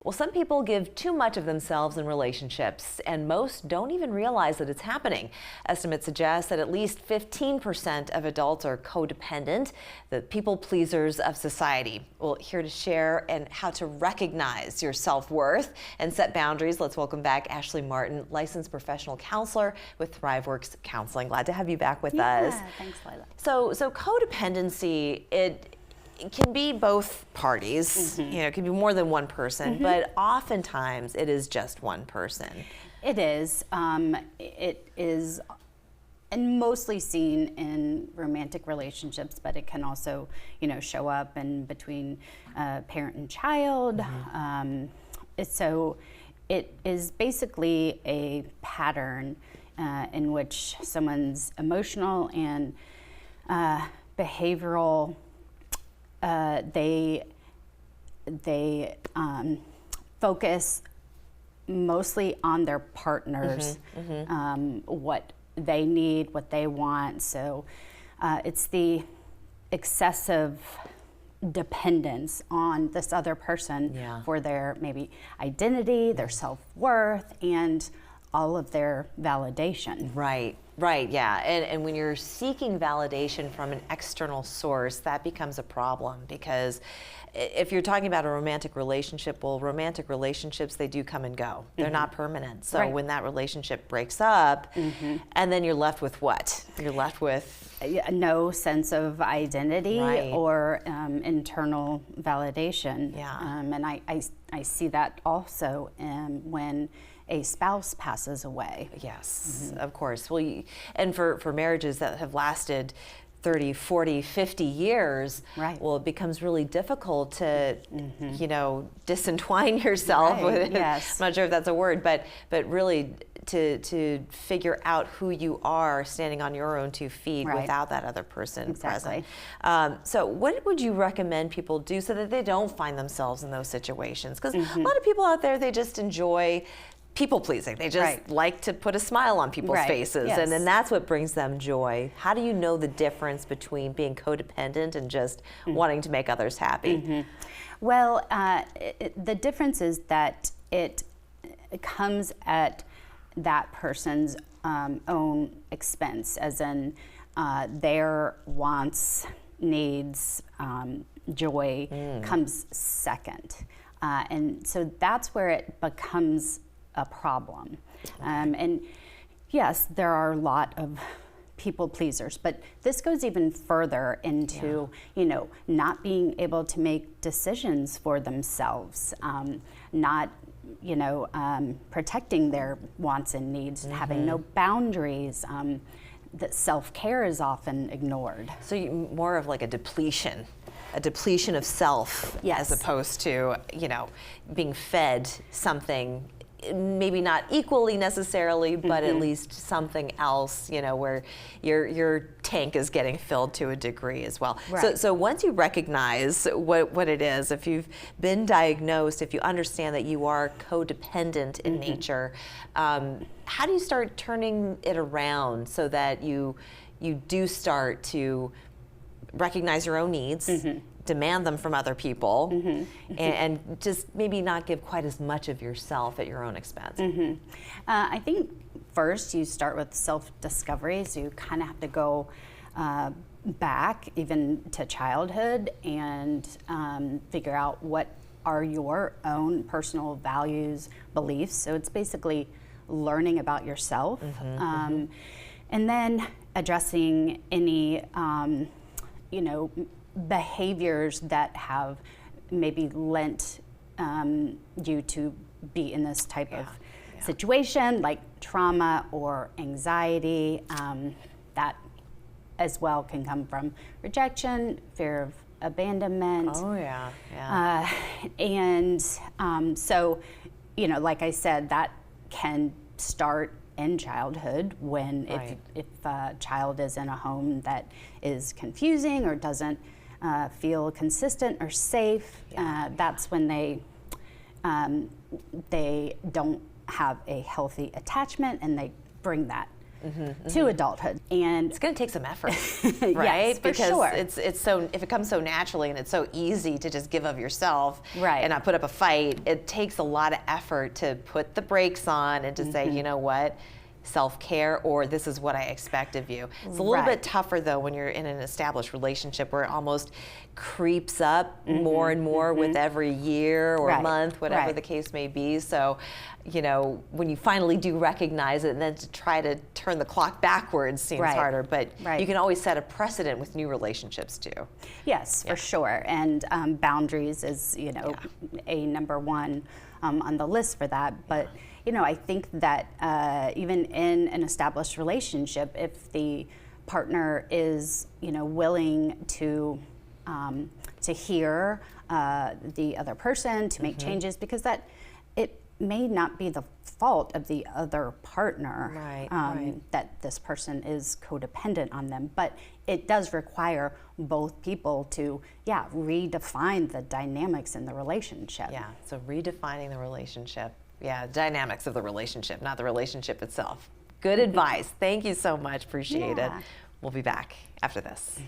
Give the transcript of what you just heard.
Well, some people give too much of themselves in relationships, and most don't even realize that it's happening. Estimates suggest that at least 15% of adults are codependent, the people pleasers of society. Well, here to share and how to recognize your self-worth and set boundaries, let's welcome back Ashley Martin, licensed professional counselor with ThriveWorks Counseling. Glad to have you back with us. Yeah, thanks, Lila. So codependency, it can be both parties, it can be more than one person, but oftentimes it is just one person. It is. It is and mostly seen in romantic relationships, but it can also, show up in between parent and child. So it is basically a pattern in which someone's emotional and behavioral they focus mostly on their partners, what they need, what they want. So it's the excessive dependence on this other person for their maybe identity, their self-worth, and all of their validation. Right, yeah. And when you're seeking validation from an external source, that becomes a problem, because if you're talking about a romantic relationship, well, romantic relationships, they do come and go. They're not permanent. So when that relationship breaks up, and then you're left with what? You're left with no sense of identity or internal validation. And I see that also when a spouse passes away. Yes, of course. Well, and for marriages that have lasted 30, 40, 50 years, well, it becomes really difficult to, disentwine yourself with it. I'm not sure if that's a word, but really to figure out who you are standing on your own 2 feet without that other person present. So what would you recommend people do so that they don't find themselves in those situations? Because a lot of people out there, they just enjoy people pleasing. They just like to put a smile on people's faces, and then that's what brings them joy. How do you know the difference between being codependent and just wanting to make others happy? Well, the difference is that it comes at that person's own expense, as in their wants, needs, joy comes second. And so that's where it becomes a problem. And yes, there are a lot of people pleasers, but this goes even further into, not being able to make decisions for themselves, not, protecting their wants and needs, having no boundaries. That self-care is often ignored. So more of like a depletion of self, as opposed to, being fed something, maybe not equally necessarily, but at least something else, where your tank is getting filled to a degree as well. So once you recognize what it is, if you've been diagnosed, if you understand that you are codependent in nature, how do you start turning it around so that you do start to recognize your own needs, demand them from other people, and just maybe not give quite as much of yourself at your own expense? I think first you start with self-discovery, so you kind of have to go back even to childhood and figure out what are your own personal values, beliefs. So it's basically learning about yourself, and then addressing any behaviors that have maybe lent you to be in this type of situation, like trauma or anxiety. That as well can come from rejection, fear of abandonment. And so, like I said, that can start in childhood when if a child is in a home that is confusing or doesn't feel consistent or safe, that's when they don't have a healthy attachment, and they bring that to adulthood. And it's going to take some effort, right? Yes, for because sure. it's so, if it comes so naturally and it's so easy to just give of yourself Right. and not put up a fight, it takes a lot of effort to put the brakes on and to say, you know what, self-care, or this is what I expect of you. It's a little bit tougher though when you're in an established relationship where it almost creeps up more and more with every year or month, whatever the case may be. So, you know, when you finally do recognize it, and then to try to turn the clock backwards seems harder, but you can always set a precedent with new relationships too. Yes, for sure. And boundaries is, you know, a number one on the list for that. But you know, I think that even in an established relationship, if the partner is, you know, willing to hear the other person, to make changes, because that it may not be the fault of the other partner that this person is codependent on them, but it does require both people to, redefine the dynamics in the relationship. Yeah, so redefining the relationship. Yeah, dynamics of the relationship, not the relationship itself. Good advice. Thank you so much. Appreciate it. We'll be back after this.